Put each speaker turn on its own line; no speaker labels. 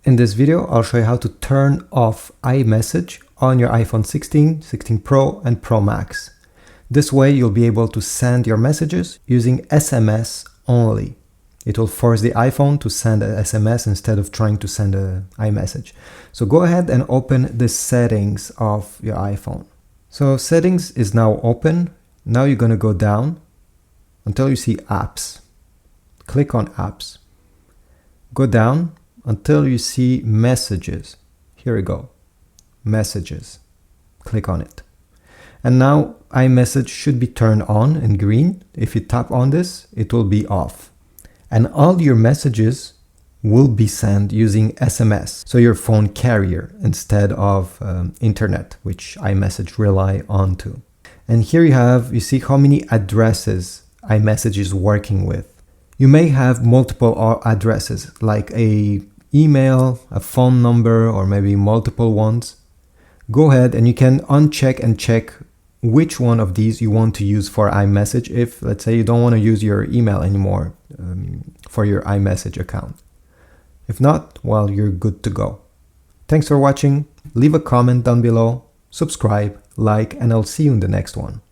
In this video, I'll show you how to turn off iMessage on your iPhone 16, 16 Pro and Pro Max. This way you'll be able to send your messages using SMS only. It will force the iPhone to send an SMS instead of trying to send an iMessage. So go ahead and open the settings of your iPhone. So settings is now open. Now you're going to go down until you see apps. Click on apps. Go down until you see messages. Here we go. Messages. Click on it. And now iMessage should be turned on in green. If you tap on this, it will be off. And all your messages will be sent using SMS. So your phone carrier instead of internet, which iMessage rely on to. And here you see how many addresses iMessage is working with. You may have multiple addresses like a email, a phone number, or maybe multiple ones. Go ahead and you can uncheck and check which one of these you want to use for iMessage if, let's say, you don't want to use your email anymore for your iMessage account. If not, well, you're good to go. Thanks for watching. Leave a comment down below, subscribe, like, and I'll see you in the next one.